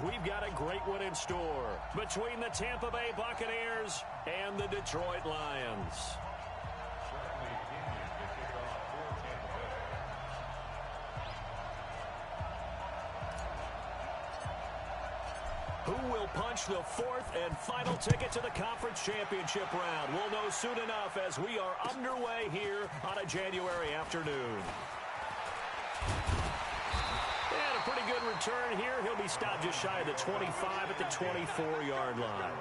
we've got a great one in store between the Tampa Bay Buccaneers and the Detroit Lions. Who will punch the fourth and final ticket to the conference championship round? We'll know soon enough as we are underway here on a January afternoon. And a pretty good return here. He'll be stopped just shy of the 25 at the 24-yard line.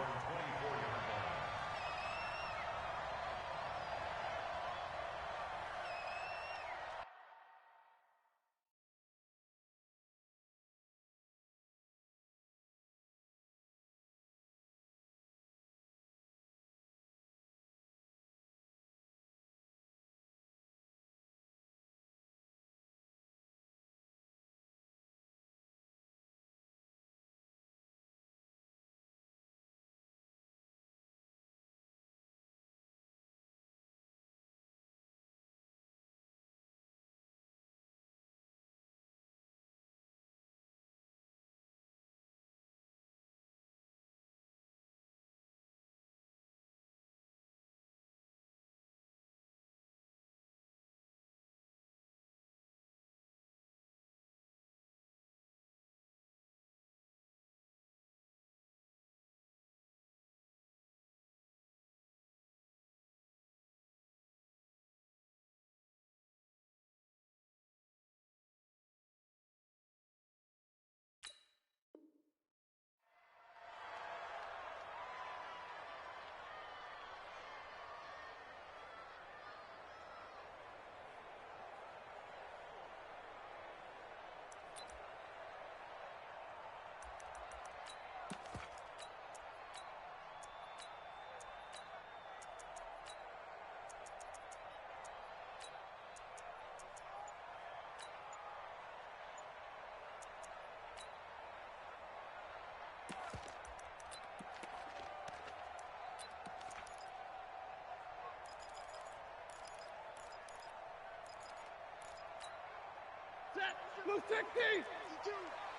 Blue 60!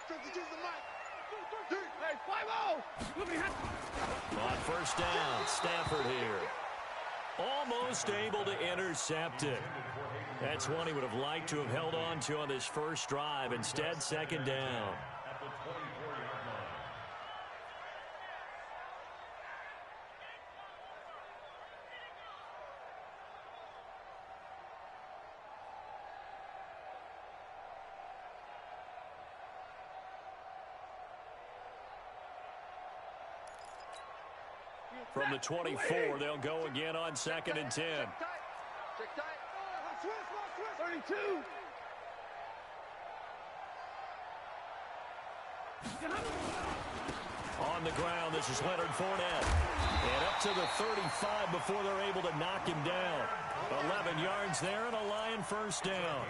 52's the mic. Hey, 5-0! On first down, Stafford here. Almost able to intercept it. That's one he would have liked to have held on to on this first drive. Instead, second down. From the 24, they'll go again on 2nd and 10. 32! On the ground, this is Leonard Fournette. And up to the 35 before they're able to knock him down. 11 yards there and a Lion first down.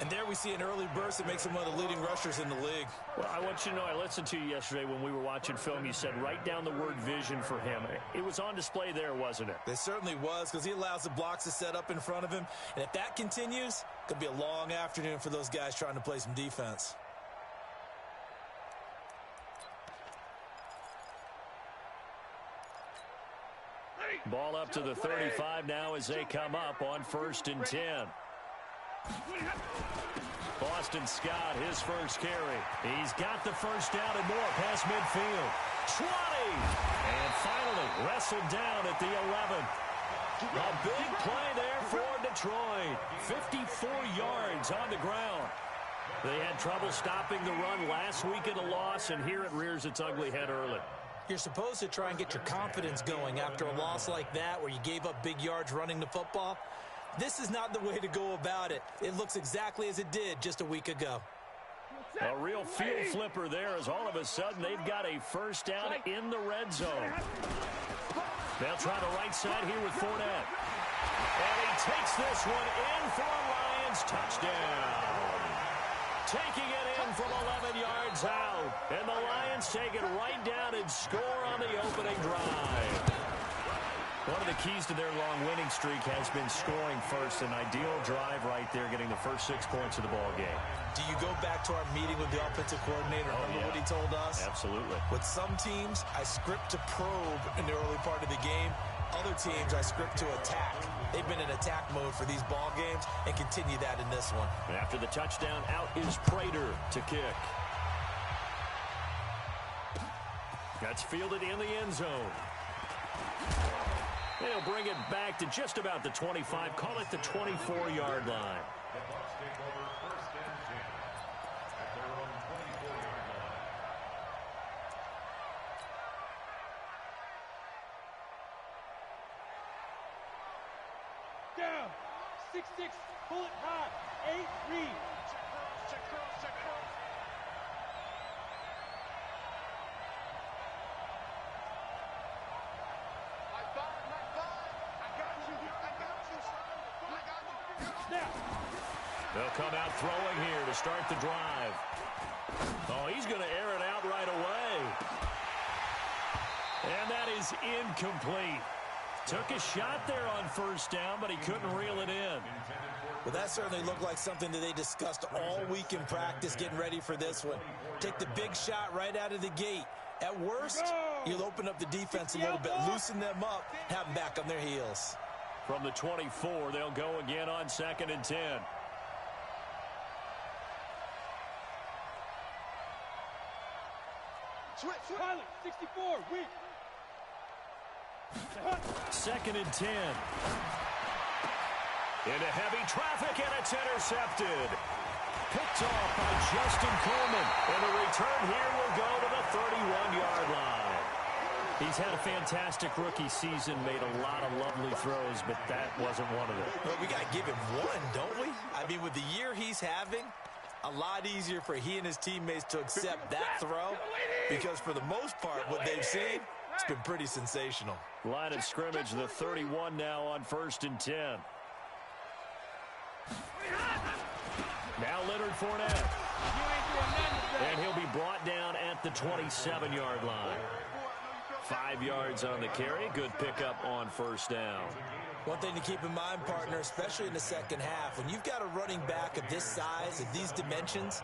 And there we see an early burst that makes him one of the leading rushers in the league. Well, I want you to know, I listened to you yesterday when we were watching film. You said write down the word vision for him. It was on display there, wasn't it? It certainly was, because he allows the blocks to set up in front of him. And if that continues, it could be a long afternoon for those guys trying to play some defense. Ball up to the 35 now as they come up on 1st and 10. Boston Scott, his first carry. He's got the first down and more past midfield. 20! And finally wrestled down at the 11. A big play there for Detroit. 54 yards on the ground. They had trouble stopping the run last week in a loss, and here it rears its ugly head early. You're supposed to try and get your confidence going after a loss like that where you gave up big yards running the football. This is not the way to go about it. It looks exactly as it did just a week ago. A real field flipper there as all of a sudden they've got a first down in the red zone. They'll try the right side here with Fournette. And he takes this one in for a Lions touchdown. Taking it in from 11 yards out. And the Lions take it right down and score on the opening drive. One of the keys to their long winning streak has been scoring first. An ideal drive right there, getting the first 6 points of the ball game. do you go back to our meeting with the offensive coordinator? Remember what he told us? Absolutely. With some teams, I script to probe in the early part of the game. Other teams, I script to attack. They've been in attack mode for these ball games and continue that in this one. After the touchdown, out is Prater to kick. That's fielded in the end zone. They'll bring it back to just about the 25. Call it the 24-yard line. Down. 6-6. Pull it high. 8 read. Check cross. They'll come out throwing here to start the drive. Oh, he's going to air it out right away. And that is incomplete. Took a shot there on first down, but he couldn't reel it in. Well, that certainly looked like something that they discussed all week in practice getting ready for this one. Take the big shot right out of the gate. At worst, you'll open up the defense a little bit, loosen them up, have them back on their heels. From the 24, they'll go again on 2nd and 10. Pilot, 64, weak. 2nd and 10. Into heavy traffic, and it's intercepted. Picked off by Justin Coleman. And the return here will go to the 31-yard line. He's had a fantastic rookie season, made a lot of lovely throws, but that wasn't one of them. Well, we got to give him one, don't we? I mean, with the year he's having, a lot easier for he and his teammates to accept that throw, because for the most part, what they've seen, it's been pretty sensational. Line of scrimmage, the 31 now on 1st and 10. Now Leonard Fournette. And he'll be brought down at the 27-yard line. 5 yards on the carry. Good pickup on first down. One thing to keep in mind, partner, especially in the second half, when you've got a running back of this size, of these dimensions,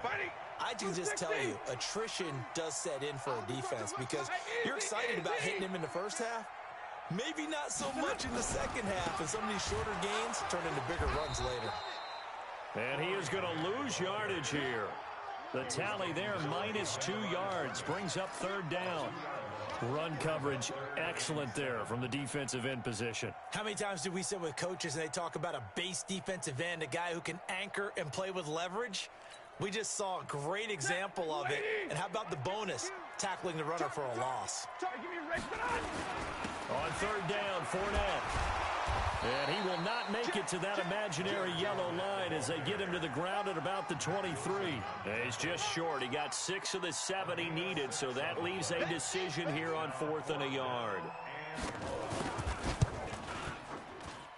I can just tell you, attrition does set in for a defense, because you're excited about hitting him in the first half. Maybe not so much in the second half, and some of these shorter gains turn into bigger runs later. And he is going to lose yardage here. The tally there, -2 yards, brings up 3rd down. Run coverage, excellent there from the defensive end position. How many times do we sit with coaches and they talk about a base defensive end, a guy who can anchor and play with leverage? We just saw a great example of it. And how about the bonus, tackling the runner for a loss? On 3rd down, Fournette. And he will not make it to that imaginary yellow line as they get him to the ground at about the 23. He's just short. He got 6 of the 7 he needed, so that leaves a decision here on 4th and a yard.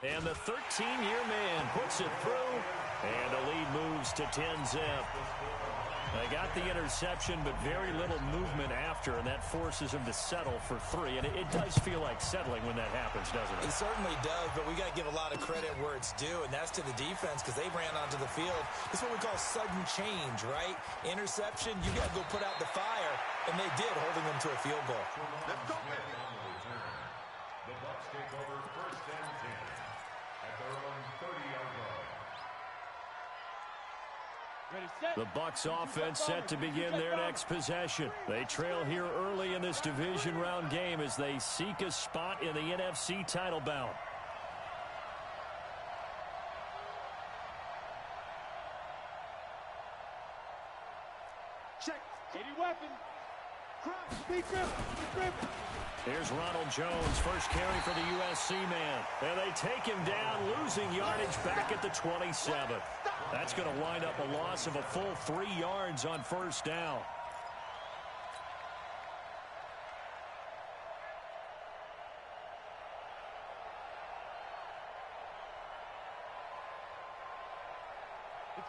And the 13-year man puts it through, and the lead moves to 10-zip. They got the interception, but very little movement after, and that forces him to settle for 3. And it does feel like settling when that happens, doesn't it? It certainly does, but we got to give a lot of credit where it's due, and that's to the defense, because they ran onto the field. It's what we call sudden change, right? Interception, you got to go put out the fire, and they did, holding them to a field goal. Let's go. The Bucs take over 1st and 10 at their own 30-yard line. The Bucs offense set to begin their next possession. They trail here early in this division round game as they seek a spot in the NFC title bout. Check. 80 weapon. Speed grip. Here's Ronald Jones, first carry for the USC man. And they take him down, losing yardage back at the 27. That's going to wind up a loss of a full 3 yards on first down.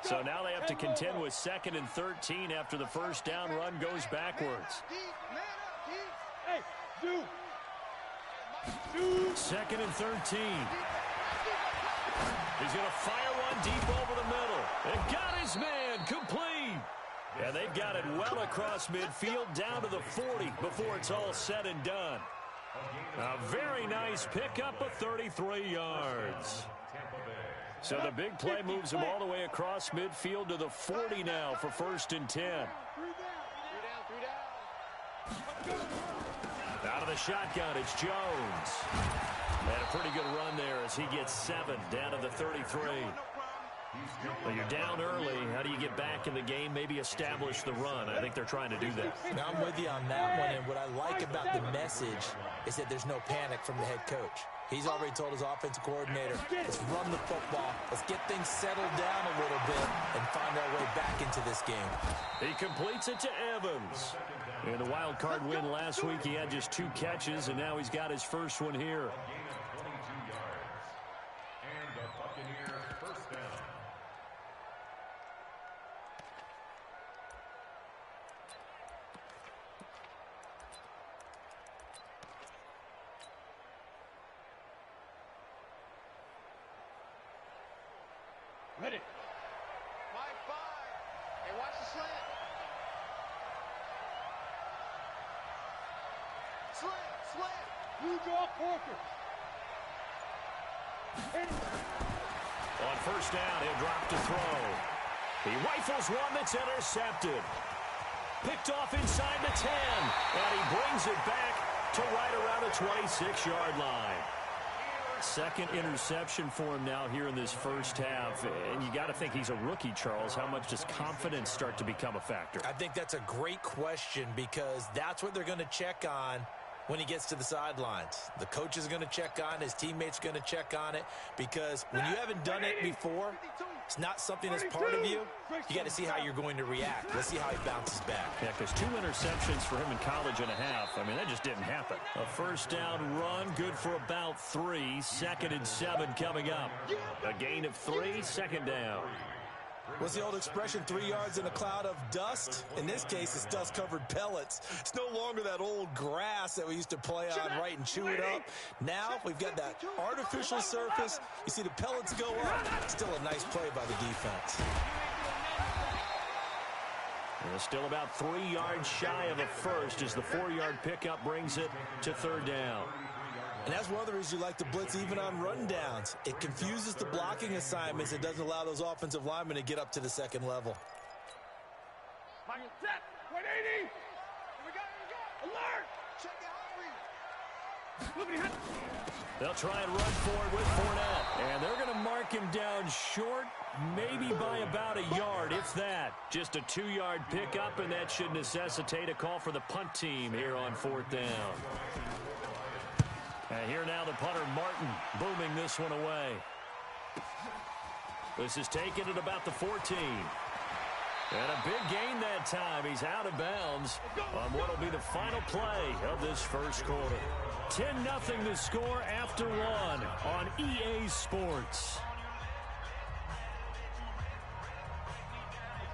So now they have to contend with 2nd and 13 after the first down run goes backwards. Hey, do. 2nd and 13. He's going to fire one deep over the middle. And got his man. And complete. And they've got it well across midfield down to the 40 before it's all said and done. A very nice pickup of 33 yards. So the big play moves him all the way across midfield to the 40 now for 1st and 10. Out of the shotgun, it's Jones. And a pretty good run there as he gets 7 down to the 33. Well, you're down early. How do you get back in the game? Maybe establish the run. I think they're trying to do that. Now, I'm with you on that one, and what I like about the message is that there's no panic from the head coach. He's already told his offensive coordinator, let's run the football, let's get things settled down a little bit and find our way back into this game. He completes it to Evans. In the wild card win last week, he had just 2 catches, and now he's got his first one here. Ready. 5-5. Hey, watch the slant. Slant. Blue draw Parker. On 1st down, he'll drop to throw. He rifles one that's intercepted. Picked off inside the 10. And he brings it back to right around the 26-yard line. Second interception for him now here in this first half. And you got to think he's a rookie, Charles. How much does confidence start to become a factor? I think that's a great question because that's what they're going to check on when he gets to the sidelines. The coach is going to check on it. His teammates are going to check on it because when you haven't done it before, it's not something that's part of you. You got to see how you're going to react. Let's see how he bounces back. Yeah, because 2 interceptions for him in college and a half. I mean, that just didn't happen. A 1st down run, good for about 3. 2nd and 7 coming up. A gain of 3, 2nd down. What's the old expression, 3 yards in a cloud of dust? In this case, it's dust-covered pellets. It's no longer that old grass that we used to play on, right, and chew it up. Now we've got that artificial surface. You see the pellets go up. Still a nice play by the defense. And still about 3 yards shy of a first as the 4-yard pickup brings it to 3rd down. And that's one of the reasons you like to blitz even on rundowns. It confuses the blocking assignments. It doesn't allow those offensive linemen to get up to the 2nd level. Michael, set. 180. Here we go. Alert. Check out. Look at him. They'll try and run forward with Fournette. And they're going to mark him down short, maybe by about a yard, if that. Just a 2-yard pickup, and that should necessitate a call for the punt team here on 4th down. And here now the punter, Martin, booming this one away. This is taken at about the 14. And a big gain that time. He's out of bounds on what will be the final play of this first quarter. 10-0 the score after 1 on EA Sports.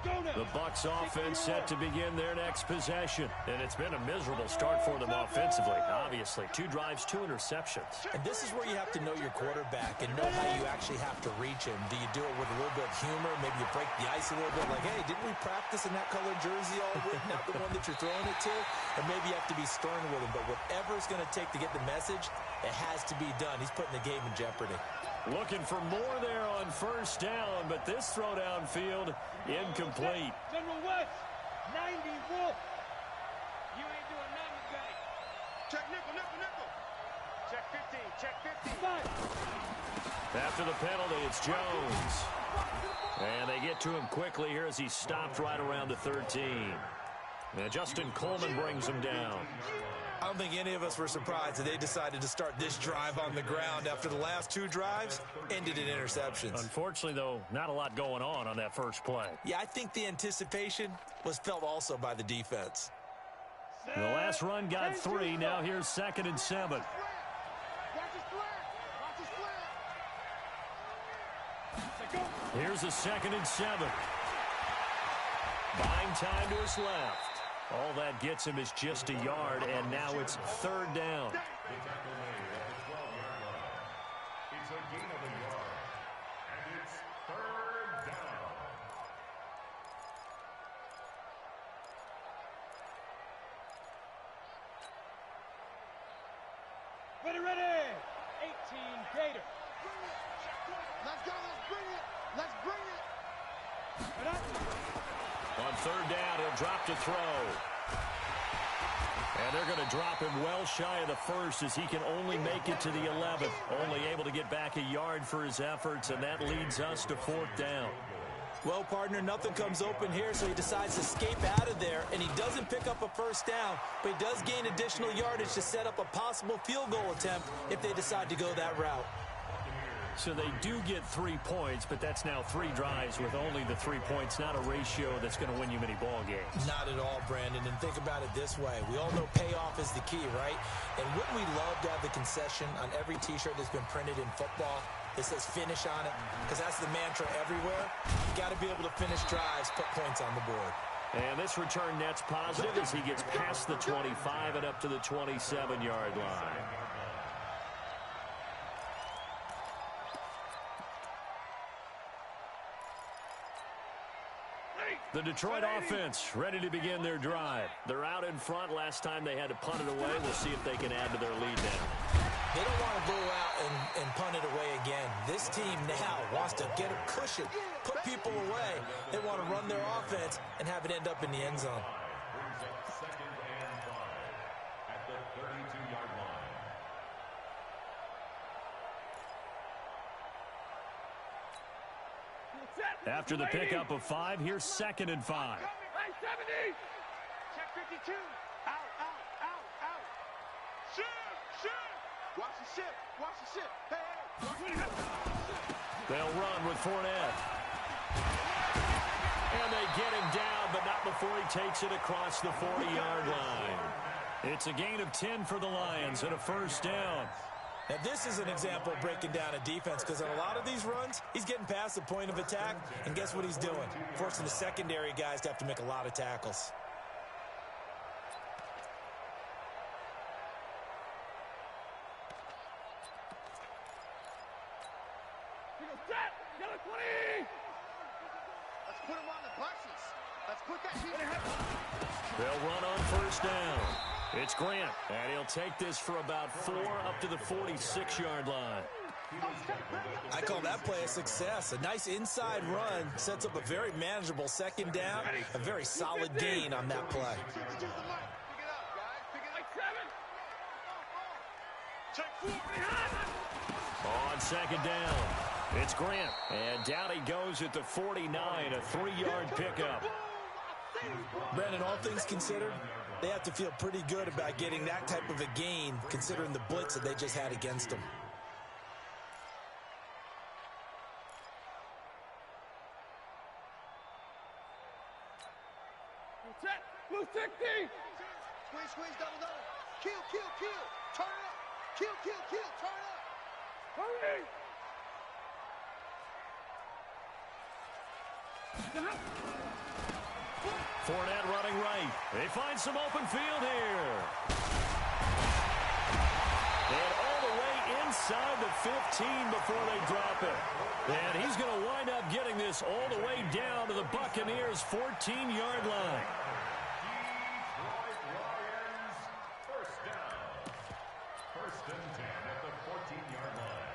The Bucs offense set to begin their next possession. And it's been a miserable start for them offensively, obviously. 2 drives, 2 interceptions. And this is where you have to know your quarterback and know how you actually have to reach him. Do you do it with a little bit of humor? Maybe you break the ice a little bit like, hey, didn't we practice in that color jersey all week? Not the one that you're throwing it to? Or maybe you have to be stern with him. But whatever it's going to take to get the message, it has to be done. He's putting the game in jeopardy. Looking for more there on 1st down, but this throw downfield incomplete. General West, 90 Wolf. You ain't doing nothing today. Check nickel. Check 15, check 15. After the penalty, it's Jones. And they get to him quickly here as he stopped right around the 13. And Justin Coleman brings him down. I don't think any of us were surprised that they decided to start this drive on the ground after the last 2 drives ended in interceptions. Unfortunately, though, not a lot going on that first play. Yeah, I think the anticipation was felt also by the defense. The last run got 3. Now here's 2nd and 7. Here's a 2nd and 7. Buying time to his left. All that gets him is just a yard, and now it's 3rd down. It's a gain of a yard, and it's 3rd down. Ready, ready. 18 Gator. Let's go. Let's bring it. Let's bring it. On third down, he'll drop to throw. And they're going to drop him well shy of the first as he can only make it to the 11th. Only able to get back a yard for his efforts, and that leads us to fourth down. Well, partner, nothing comes open here, so he decides to escape out of there, and he doesn't pick up a first down, but he does gain additional yardage to set up a possible field goal attempt if they decide to go that route. So they do get 3 points, but that's now 3 drives with only the 3 points, not a ratio that's going to win you many ball games. Not at all, Brandon, and think about it this way. We all know payoff is the key, right? And wouldn't we love to have the concession on every T-shirt that's been printed in football that says finish on it? Because that's the mantra everywhere. You got to be able to finish drives, put points on the board. And this return net's positive as he gets past the 25 and up to the 27-yard line. The Detroit offense ready to begin their drive. They're out in front. Last time they had to punt it away. We'll see if they can add to their lead now. They don't want to go out and punt it away again. This team now wants to get a cushion, put people away. They want to run their offense and have it end up in the end zone. Brings up 2nd and 5 at the 32-yard line. After the pickup of 5, here's 2nd and 5. Right, 70. Check 52. Out, out, out, out. Shoot, shoot. Watch the ship. Watch the ship. Hey, hey. They'll run with Fournette. And they get him down, but not before he takes it across the 40-yard line. It's a gain of 10 for the Lions and a first down. Now, this is an example of breaking down a defense because on a lot of these runs, he's getting past the point of attack, and guess what he's doing? Forcing the secondary guys to have to make a lot of tackles. Let's put him on the buses. Let's put that heat. They'll run on first down. It's Grant, and he'll take this for about 4 up to the 46-yard line. I call that play a success. A nice inside run sets up a very manageable second down, a very solid gain on that play. Pick it up, guys. Pick it up. Check 4. On second down, it's Grant, and down he goes at the 49, a 3-yard pickup. Brandon, all things considered, they have to feel pretty good about getting that type of a gain considering the blitz that they just had against them. Blue 60. Squeeze, squeeze, double, double. Kill, kill, kill. Turn it up. Kill, kill, kill. Turn it up. Hurry. Fournette running right. They find some open field here. And all the way inside the 15 before they drop it. And he's going to wind up getting this all the way down to the Buccaneers' 14-yard line. Lions, first down. 1st and 10 at the 14-yard line.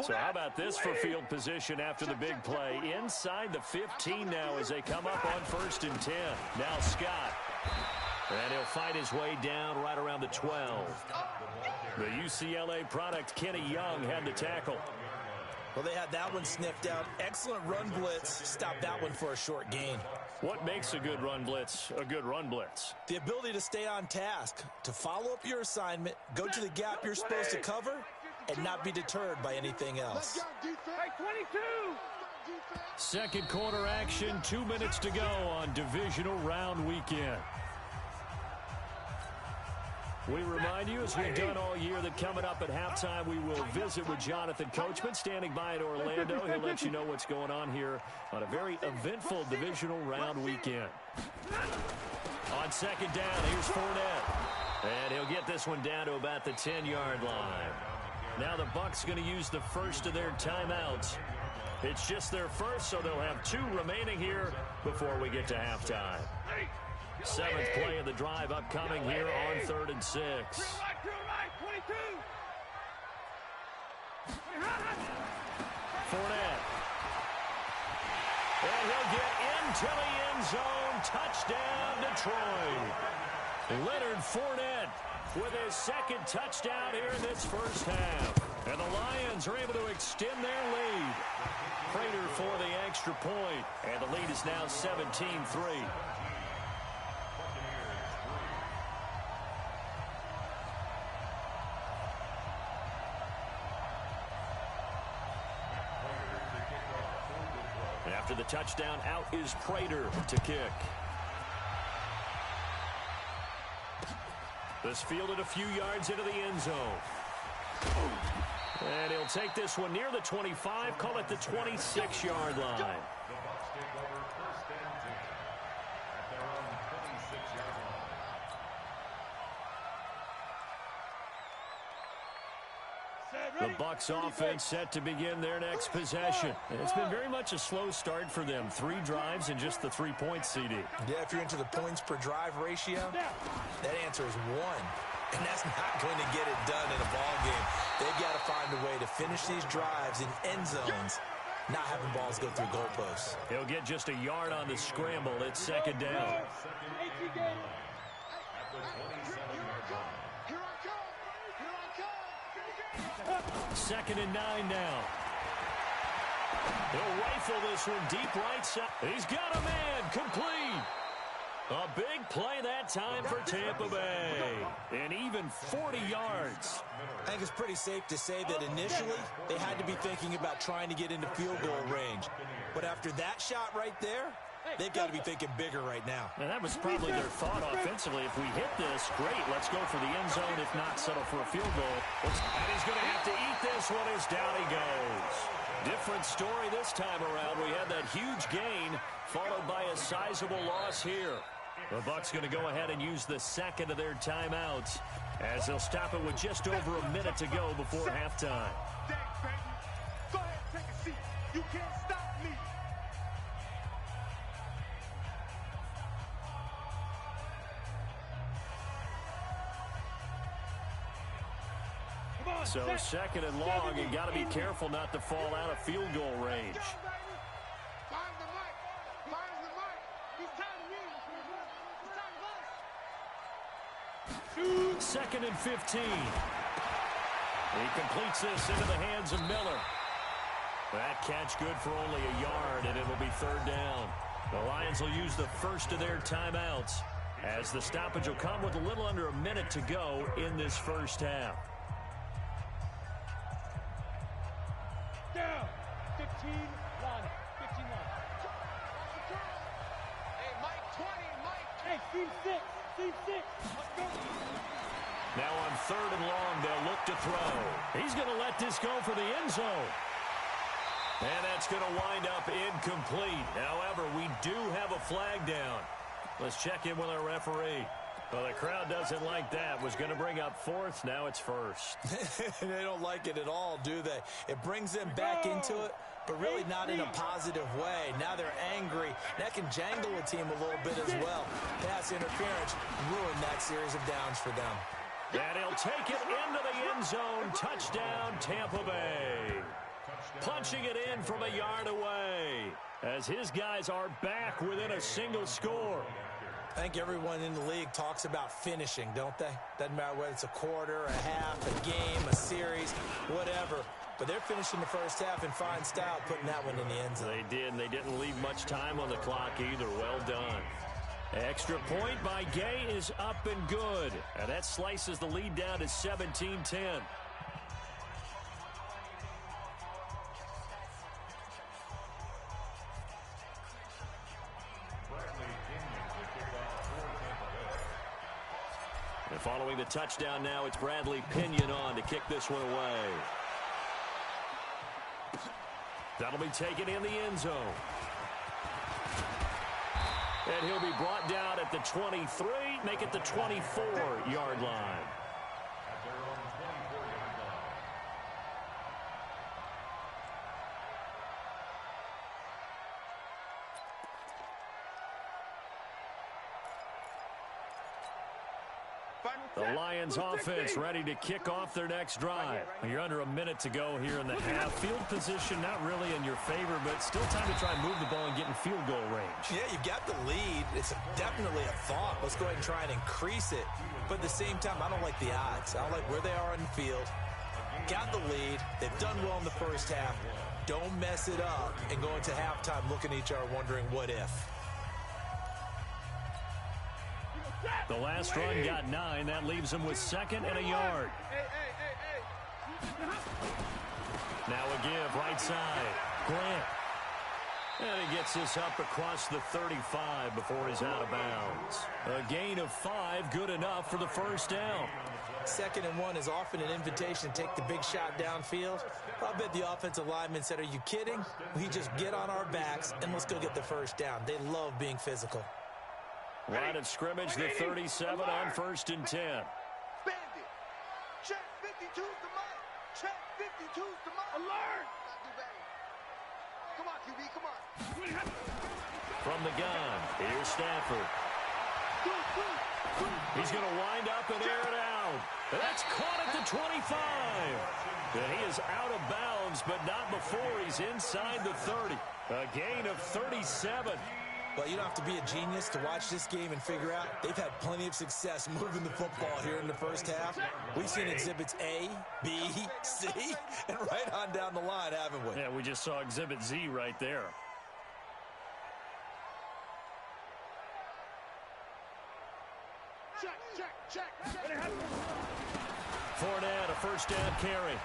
So how about this for field position after the big play? Inside the 15 now as they come up on 1st and 10. Now Scott. And he'll fight his way down right around the 12. The UCLA product, Kenny Young, had the tackle. Well, they had that one sniffed out. Excellent run blitz. Stopped that one for a short gain. What makes a good run blitz a good run blitz? The ability to stay on task, to follow up your assignment, go to the gap you're supposed to cover, and not be deterred by anything else. Let's go, defense. Hey, 22. Defense. Second quarter action, 2 minutes to go on divisional round weekend. We remind you, as we've done all year, that coming up at halftime, we will visit with Jonathan Coachman, standing by in Orlando. He'll let you know what's going on here on a very eventful divisional round weekend. On second down, here's Fournette. And he'll get this one down to about the 10-yard line. Now the Bucs going to use the first of their timeouts. It's just their first, so they'll have 2 remaining here before we get to halftime. 7th play of the drive upcoming here on 3rd and 6. Fournette. And he'll get into the end zone. Touchdown, Detroit. Leonard Fournette with his 2nd touchdown here in this first half. And the Lions are able to extend their lead. Prater for the extra point. And the lead is now 17-3. After the touchdown, out is Prater to kick. This fielded a few yards into the end zone. And he'll take this one near the 25, call it the 26-yard line. The Bucs take over 1st and 10 at their own 26-yard line. The Bucs offense set to begin their next possession. It's been very much a slow start for them. 3 drives and just the 3 points, CD. Yeah, if you're into the points per drive ratio, that answer is 1. And that's not going to get it done in a ball game. They've got to find a way to finish these drives in end zones, not having balls go through goalposts. He'll get just a yard on the scramble. It's 2nd down. At the 27-yard line. 2nd and 9 now. He'll rifle this one deep right side. He's got a man. Complete. A big play that time for Tampa Bay. And even 40 yards. I think it's pretty safe to say that initially they had to be thinking about trying to get into field goal range. But after that shot right there, they've got to be thinking bigger right now. And that was probably their thought offensively. If we hit this, great, let's go for the end zone. If not, settle for a field goal. And he's going to have to eat this one as down he goes. Different story this time around. We had that huge gain followed by a sizable loss here. The Bucs going to go ahead and use the 2nd of their timeouts as they'll stop it with just over a minute to go before halftime. Go ahead, take a seat. You can't stop me. So 2nd and long, you got to be careful not to fall out of field goal range. Find the mic. Find the mic. He's telling me. He's telling us. 2nd and 15. He completes this into the hands of Miller. That catch good for only a yard, and it'll be 3rd down. The Lions will use the 1st of their timeouts as the stoppage will come with a little under a minute to go in this first half. Down. 15 line. 15 line. Hey, Mike 20, Mike. Hey, team 6. Team 6. Let's go. Now on 3rd and long, they'll look to throw. He's going to let this go for the end zone. And that's going to wind up incomplete. However, we do have a flag down. Let's check in with our referee. Well, the crowd doesn't like that. Was going to bring up 4th. Now it's 1st. They don't like it at all, do they? It brings them back into it, but really not in a positive way. Now they're angry. That can jangle a team a little bit as well. Pass interference ruined that series of downs for them. And he'll take it into the end zone. Touchdown, Tampa Bay. Punching it in from a yard away as his guys are back within a single score. I think everyone in the league talks about finishing, don't they? Doesn't matter whether it's a quarter, a half, a game, a series, whatever. But they're finishing the first half in fine style, putting that one in the end zone. They did, and they didn't leave much time on the clock either. Well done. Extra point by Gay is up and good. And that slices the lead down to 17-10. And following the touchdown now, it's Bradley Pinion on to kick this one away. That'll be taken in the end zone. And he'll be brought down at the 23, make it the 24-yard line. At their own 24-yard line. The Lions offense ready to kick off their next drive. You're under a minute to go here in the half. Field position not really in your favor, but still time to try and move the ball and get in field goal range. Yeah, you've got the lead. It's definitely a thought. Let's go ahead and try and increase it. But at the same time, I don't like the odds. I don't like where they are on the field. Got the lead. They've done well in the first half. Don't mess it up and go into halftime looking at each other wondering what if. The last run got 9. That leaves him with 2nd and a yard. Now a give right side. Grant. And he gets this up across the 35 before he's out of bounds. A gain of 5, good enough for the first down. 2nd and 1 is often an invitation to take the big shot downfield. I bet the offensive lineman said, are you kidding? We just get on our backs and let's go get the first down. They love being physical. Line of scrimmage, the 37 on 1st and 10. Bandit. Check 52's the mark. Check 52's the mark. Alert. Not too bad. Come on, QB, come on. From the gun, here's Stafford. He's going to wind up and air it out. And that's caught at the 25. And he is out of bounds, but not before he's inside the 30. A gain of 37. Well, you don't have to be a genius to watch this game and figure out they've had plenty of success moving the football here in the first half. We've seen exhibits A, B, C, and right on down the line, haven't we? Yeah, we just saw exhibit Z right there. Check. Fournette, a first down carry.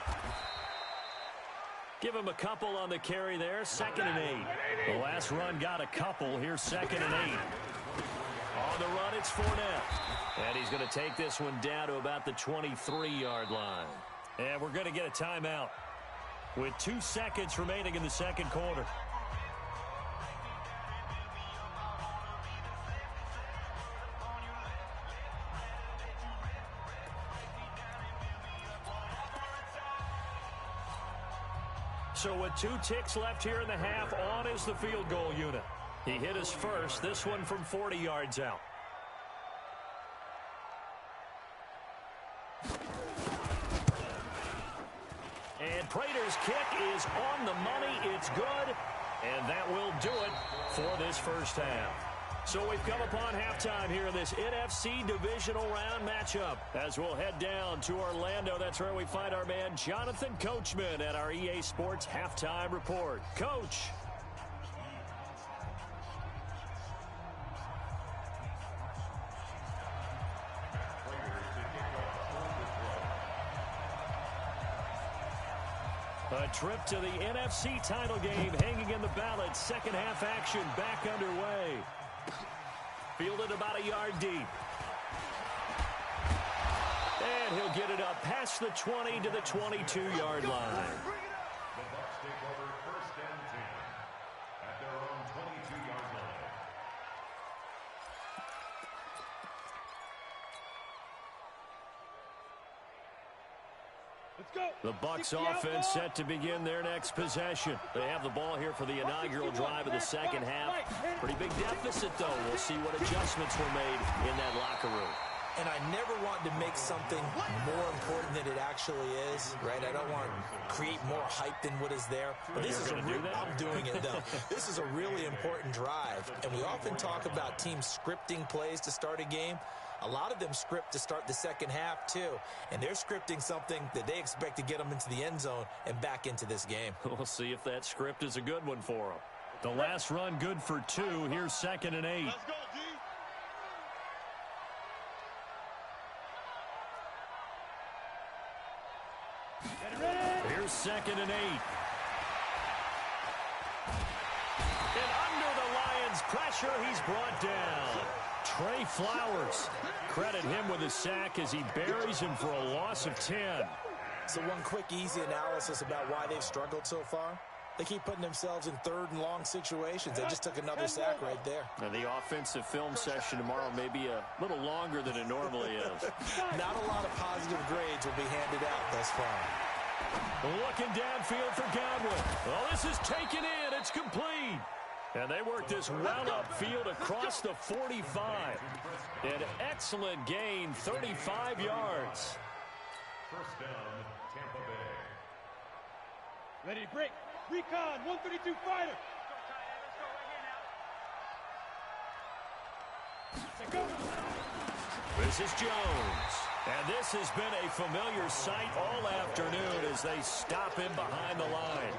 Give him a couple on the carry there. 2nd and 8. The last run got a couple. Here's 2nd and 8. On the run, it's Fournette. And he's going to take this one down to about the 23-yard line. And we're going to get a timeout with 2 seconds remaining in the second quarter. So with 2 ticks left here in the half, on is the field goal unit. He hit his first, this one from 40 yards out. And Prater's kick is on the money. It's good, and that will do it for this first half. So we've come upon halftime here in this NFC Divisional Round matchup. As we'll head down to Orlando, that's where we find our man Jonathan Coachman at our EA Sports Halftime Report. Coach. A trip to the NFC title game hanging in the balance. Second half action back underway. Fielded about a yard deep. And he'll get it up past the 20 to the 22-yard line. The Bucs take over 1st and 10 at their own 22-yard line. Let's go. The Bucs offense set to begin their next possession. They have the ball here for the inaugural drive of the second half. Pretty big deficit, though. We'll see what adjustments were made in that locker room. And I never want to make something more important than it actually is, right? I don't want to create more hype than what is there. But this is I'm doing it, though. This is a really important drive. And we often talk about teams scripting plays to start a game. A lot of them script to start the second half, too. And they're scripting something that they expect to get them into the end zone and back into this game. We'll see if that script is a good one for them. The last run good for 2. Here's 2nd and 8. Let's go, G. Here's 2nd and 8. And under the Lions' pressure, he's brought down. Trey Flowers. Credit him with a sack as he buries him for a loss of 10. So one quick, easy analysis about why they've struggled so far. They keep putting themselves in 3rd and long situations. They just took another sack right there. And the offensive film session tomorrow may be a little longer than it normally is. Not a lot of positive grades will be handed out thus far. Looking downfield for Godwin. Well, this is taken in. It's complete. And they work this well upfield across the 45. An excellent gain, 35 yards. First down, Tampa Bay. Ready to break. Recon, 132 fighter. Let's go. This is Jones. And this has been a familiar sight all afternoon as they stop him behind the line.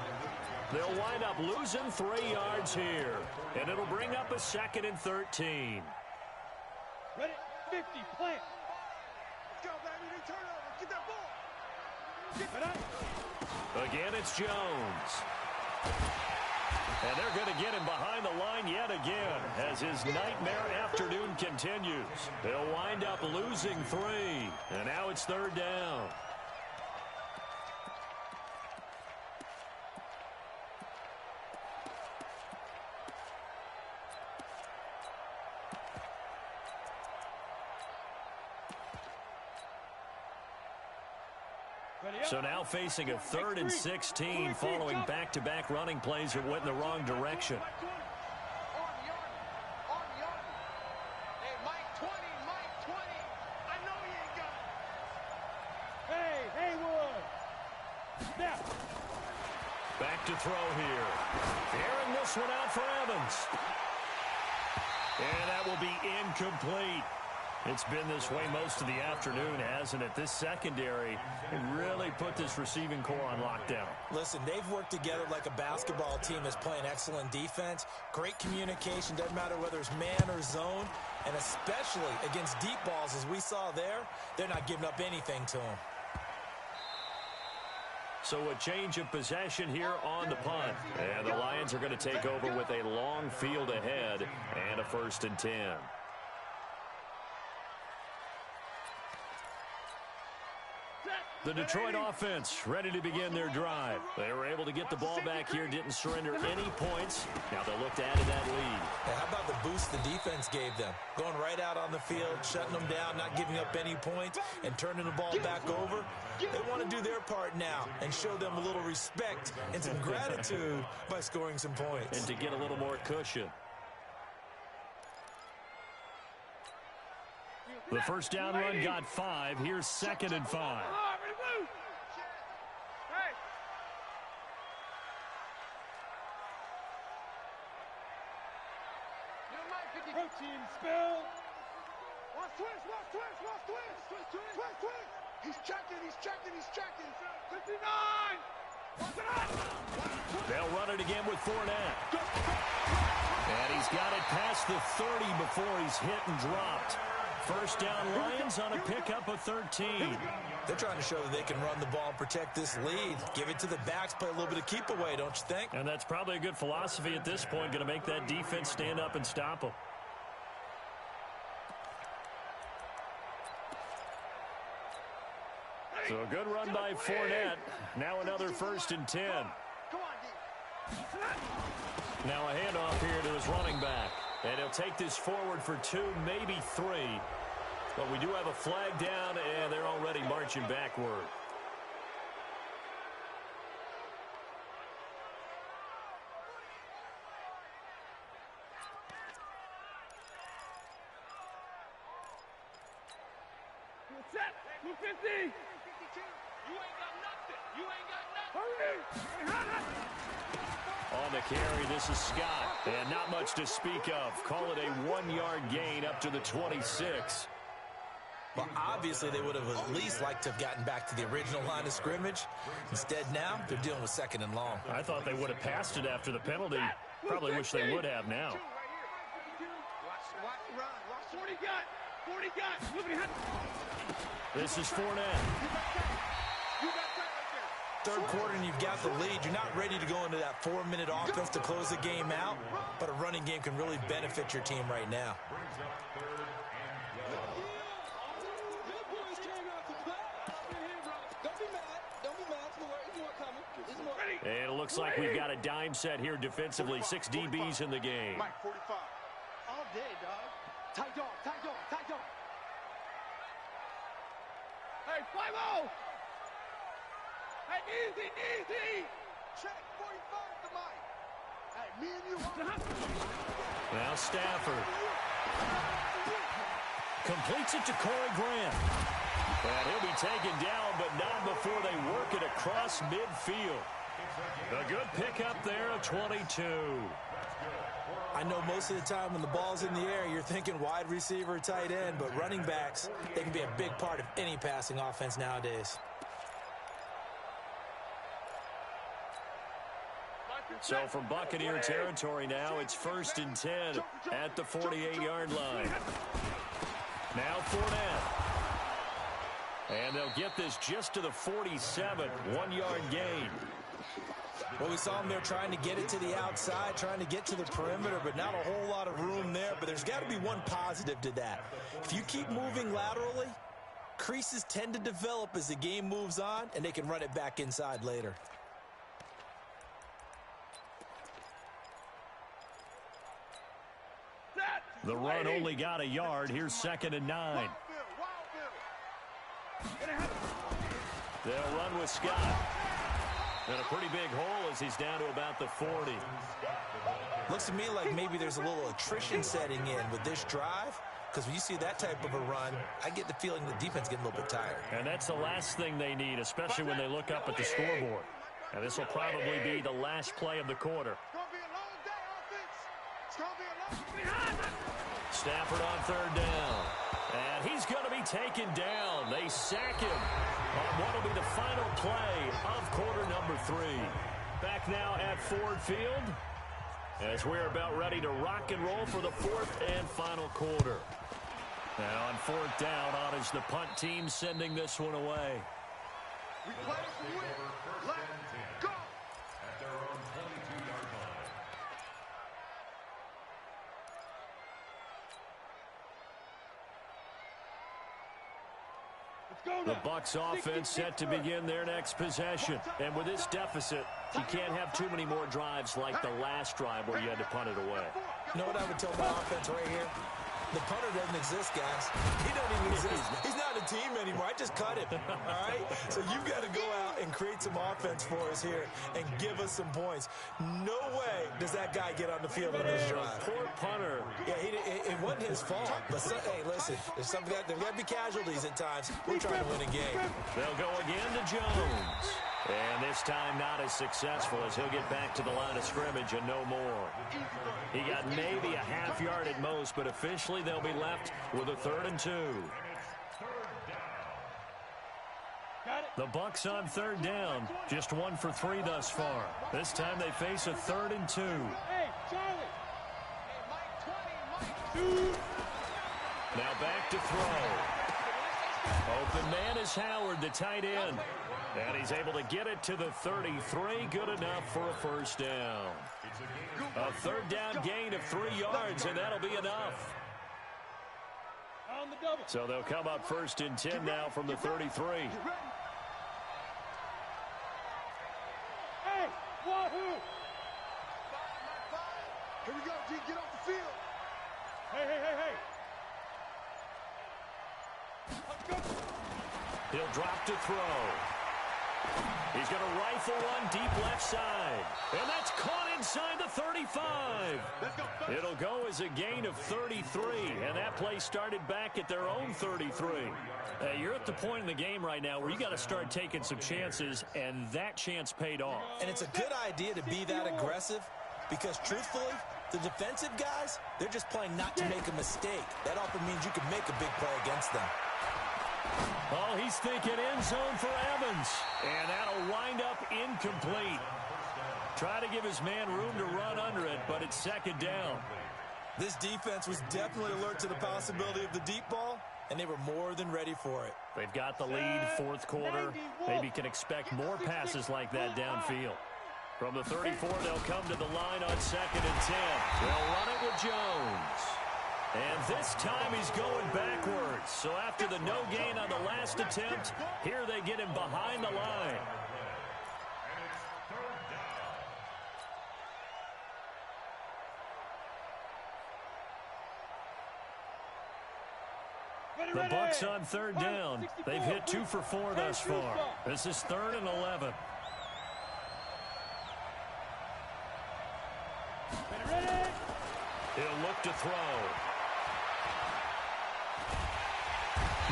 They'll wind up losing 3 yards here. And it'll bring up a 2nd and 13. Ready, 50, plant. Let's go, baby. Turn over. Get that ball. Again, it's Jones. And they're going to get him behind the line yet again as his nightmare afternoon continues. They'll wind up losing 3. And now it's 3rd down. So now facing a 3rd and 16 following back-to-back running plays that went in the wrong direction. Hey, Mike 20, Mike 20. I know you ain't got it. Hey, Haywood. Snap. Back to throw here. Airing this one out for Evans. And that will be incomplete. It's been this way most of the afternoon, hasn't it? This secondary really put this receiving core on lockdown. Listen, they've worked together like a basketball team that's playing excellent defense. Great communication, doesn't matter whether it's man or zone. And especially against deep balls, as we saw there, they're not giving up anything to them. So a change of possession here on the punt. And the Lions are going to take over with a long field ahead and a 1st and 10. The Detroit offense ready to begin their drive. They were able to get the ball back here, didn't surrender any points. Now they'll look to add to that lead. Now, how about the boost the defense gave them? Going right out on the field, shutting them down, not giving up any points, and turning the ball back over. They want to do their part now and show them a little respect and some gratitude by scoring some points. And to get a little more cushion. The first down run got 5. Here's 2nd and 5. Protein spill. Watch twist. He's checking. 59. They'll run it again with Fournette. And he's got it past the 30 before he's hit and dropped. First down Lions on a pickup of 13. They're trying to show that they can run the ball and protect this lead. Give it to the backs, play a little bit of keep away, don't you think? And that's probably a good philosophy at this point, going to make that defense stand up and stop them. So a good run by Fournette. Now another 1st and 10. Come on, D. Now a handoff here to his running back. And he'll take this forward for 2, maybe 3. But we do have a flag down, and they're already marching backward. Set. 250. You ain't got nothing. Hurry. On the carry, this is Scott. And not much to speak of. Call it a 1-yard gain up to the 26. Well, obviously, they would have at least liked to have gotten back to the original line of scrimmage. Instead, now, they're dealing with 2nd and long. I thought they would have passed it after the penalty. Probably wish they would have now. Watch the run. Watch 40 got. This is Fournette. You got that right there. Third quarter, and you've got the lead. You're not ready to go into that 4-minute offense to close the game out, but a running game can really benefit your team right now. And it looks like we've got a dime set here defensively. 6 DBs in the game. Mike 45. All day, dog. Tight dog. Hey, 5-0. Hey, easy. Check 45 to Mike. Hey, Now Stafford. Completes it to Corey Grant. And he'll be taken down, but not before they work it across midfield. A good pickup there, a 22. I know most of the time when the ball's in the air, you're thinking wide receiver, tight end, but running backs, they can be a big part of any passing offense nowadays. So from Buccaneer territory now, it's 1st and 10 at the 48-yard line. Now Fournette. And they'll get this just to the 47, 1-yard gain. Well, we saw them there trying to get it to the outside, trying to get to the perimeter, but not a whole lot of room there. But there's got to be one positive to that. If you keep moving laterally, creases tend to develop as the game moves on, and they can run it back inside later. The run only got a yard. Here's 2nd and 9. They'll run with Scott. And a pretty big hole as he's down to about the 40. Looks to me like maybe there's a little attrition setting in with this drive. Because when you see that type of a run, I get the feeling the defense getting a little bit tired. And that's the last thing they need, especially when they look up at the scoreboard. And this will probably be the last play of the quarter. Stafford on 3rd down. And he's going to be taken down. They sack him on what will be the final play of quarter number 3. Back now at Ford Field as we're about ready to rock and roll for the 4th and final quarter. And on 4th down, on is the punt team sending this one away. We play to win. Let's go. At their own 22-yard line. The Bucs offense set to begin their next possession. And with this deficit, you can't have too many more drives like the last drive where you had to punt it away. You know what I would tell my offense right here? The punter doesn't exist, guys. He doesn't even exist. He's not a team anymore. I just cut him, all right? So you've got to go out and create some offense for us here and give us some points. No way does that guy get on the field on this drive. Poor punter. Yeah, it wasn't his fault. But, hey, listen, there's got to be casualties at times. We're trying to win a game. They'll go again to Jones. And this time not as successful as he'll get back to the line of scrimmage and no more. He got maybe a half yard at most, but officially they'll be left with a 3rd and 2. The Bucs on 3rd down, just 1 for 3 thus far. This time they face a 3rd and 2. Hey, Charlie. Hey, Mike 20, Mike 2. Now back to throw. Open man is Howard, the tight end. And he's able to get it to the 33. Good enough for a 1st down. A 3rd down gain of 3 yards, and that'll be enough. On the double. So they'll come up 1st and 10 now from the 33. Hey, wahoo! Here we go, G. Get off the field. Hey, hey, hey, hey. Let's go. He'll drop to throw. He's going to rifle one deep left side. And that's caught inside the 35. It'll go as a gain of 33. And that play started back at their own 33. Hey, you're at the point in the game right now where you got to start taking some chances, and that chance paid off. And it's a good idea to be that aggressive because, truthfully, the defensive guys, they're just playing not to make a mistake. That often means you can make a big play against them. Oh, he's thinking end zone for Evans. And that'll wind up incomplete. Try to give his man room to run under it, but it's 2nd down. This defense was definitely alert to the possibility of the deep ball, and they were more than ready for it. They've got the lead, 4th quarter. Maybe can expect more passes like that downfield. From the 34, they'll come to the line on 2nd and 10. They'll run it with Jones. And this time he's going backwards. So after the no gain on the last attempt, here they get him behind the line. The Bucs on 3rd down. They've hit 2 for 4 thus far. This is 3rd and 11. He'll look to throw.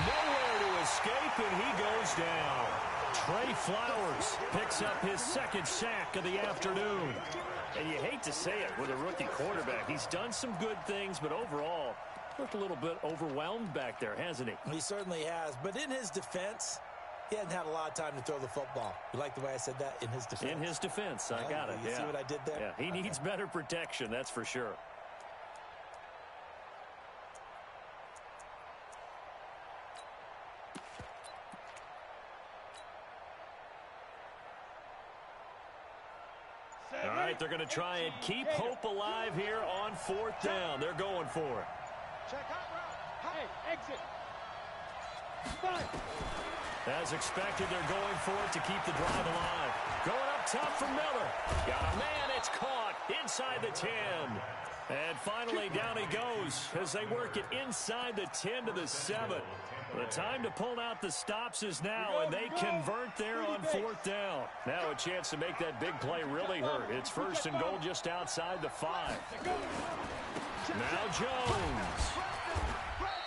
Nowhere to escape, and he goes down. Trey Flowers picks up his second sack of the afternoon. And you hate to say it with a rookie quarterback. He's done some good things, but overall, looked a little bit overwhelmed back there, hasn't he? He certainly has. But in his defense, he hasn't had a lot of time to throw the football. You like the way I said that? In his defense. In his defense. I got it. You see what I did there? Yeah, he needs better protection, that's for sure. All right, they're going to try and keep hope alive here on fourth down. They're going for it. Check out route. Hey, exit. As expected, they're going for it to keep the drive alive. Going up top for Miller. Got a man. It's caught inside the 10. And finally, down he goes as they work it inside the 10 to the 7. The time to pull out the stops is now, and they convert there on fourth down. Now a chance to make that big play really hurt. It's first and goal just outside the 5. Now Jones.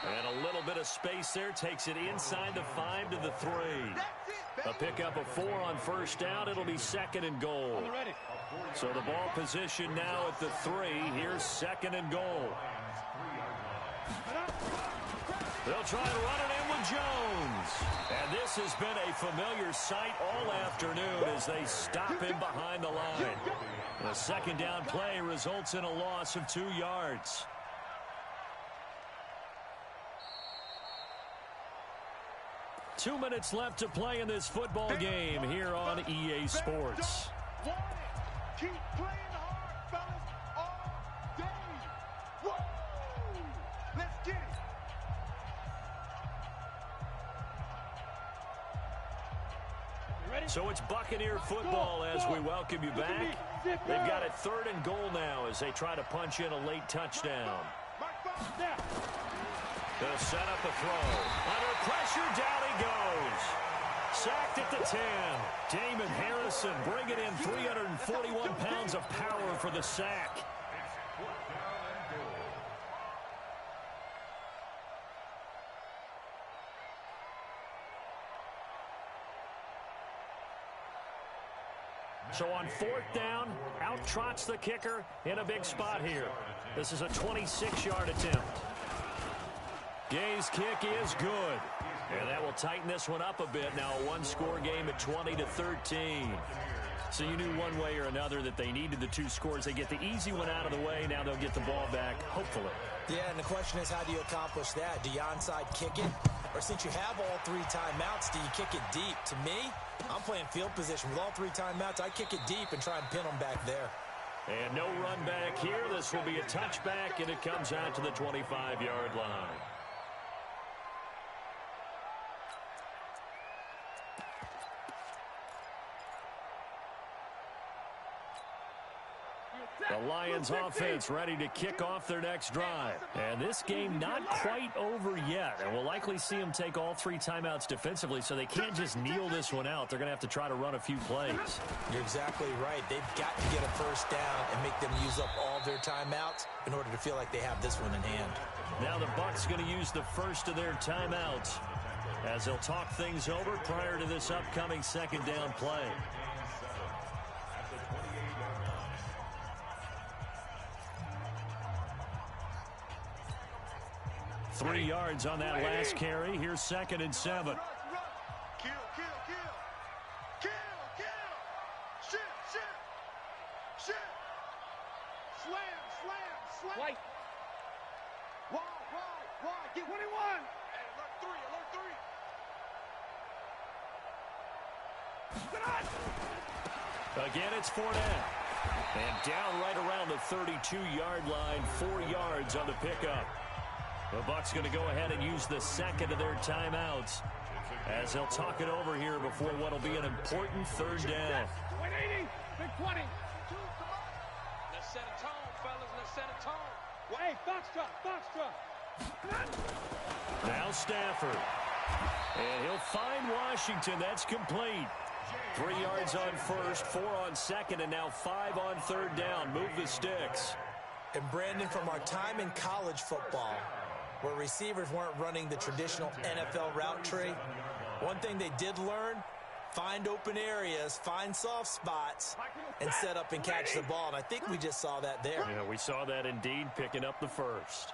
And a little bit of space there takes it inside the 5 to the 3. A pickup of 4 on first down. It'll be second and goal. So the ball position now at the 3. Here's second and goal. They'll try to run it in with Jones. And this has been a familiar sight all afternoon as they stop him behind the line. The second down play results in a loss of 2 yards. Two minutes left to play in this football game here on EA Sports. Keep playing hard, fellas, all day. Woo! Let's get it. So it's Buccaneer football as we welcome you back. They've got a third and goal now as they try to punch in a late touchdown. Gonna set up a throw. Under pressure, down he goes. Sacked at the 10. Damon Harrison bringing in 341 pounds of power for the sack. So on fourth down, out trots the kicker in a big spot here. This is a 26-yard attempt. Gay's kick is good. And that will tighten this one up a bit. Now a one-score game at 20-13. So you knew one way or another that they needed the 2 scores. They get the easy one out of the way. Now they'll get the ball back, hopefully. Yeah, and the question is, how do you accomplish that? Do you onside kick it? Or since you have all 3 timeouts, do you kick it deep? To me, I'm playing field position. With all 3 timeouts, I kick it deep and try and pin them back there. And no run back here. This will be a touchback, and it comes out to the 25-yard line. The Lions offense ready to kick off their next drive. And this game not quite over yet. And we'll likely see them take all 3 timeouts defensively, so they can't just kneel this one out. They're going to have to try to run a few plays. You're exactly right. They've got to get a first down and make them use up all their timeouts in order to feel like they have this one in hand. Now the Bucs going to use the first of their timeouts as they'll talk things over prior to this upcoming second down play. 3 yards on that last carry. Here's second and 7. Kill, kill, kill. Kill, kill. Shit. Slam. White. Wide. Get 21. Hey, alert 3. Again, it's Fournette. And down right around the 32-yard line. 4 yards on the pickup. The Bucs going to go ahead and use the second of their timeouts as they'll talk it over here before what will be an important third down. 180. Big 20. Let's set a tone, fellas. Let's set a tone. Well, hey, box drop. Now Stafford. And he'll find Washington. That's complete. 3 yards on first, 4 on second, and now 5 on third down. Move the sticks. And Brandon, from our time in college football, where receivers weren't running the traditional NFL route tree, one thing they did learn, find open areas, find soft spots, and set up and catch the ball. And I think we just saw that there. Yeah, we saw that indeed, picking up the first.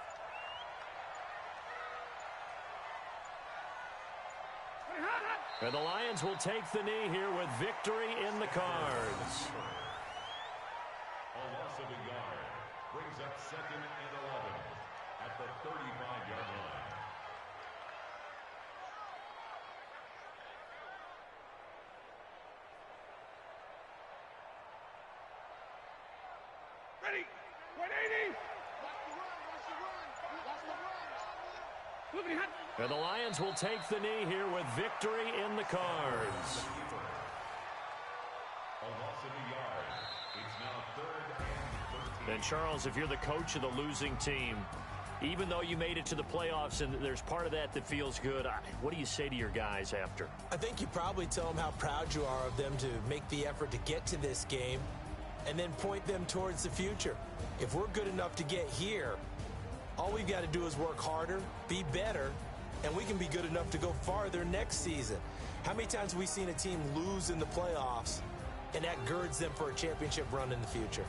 And the Lions will take the knee here with victory in the cards. A loss of a yard brings up 2nd and 11 at the 35-yard line. Ready. 180. And the Lions will take the knee here with victory in the cards. A loss of a yard. It's now 3rd and 13. And Charles, if you're the coach of the losing team, even though you made it to the playoffs and there's part of that that feels good, what do you say to your guys after? I think you probably tell them how proud you are of them to make the effort to get to this game and then point them towards the future. If we're good enough to get here, all we've got to do is work harder, be better, and we can be good enough to go farther next season. How many times have we seen a team lose in the playoffs, and that girds them for a championship run in the future?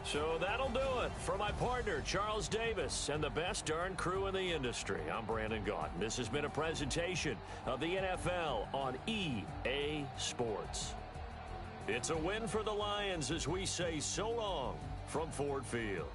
So that'll do it. For my partner, Charles Davis, and the best darn crew in the industry, I'm Brandon Gaudin. This has been a presentation of the NFL on EA Sports. It's a win for the Lions as we say so long from Ford Field.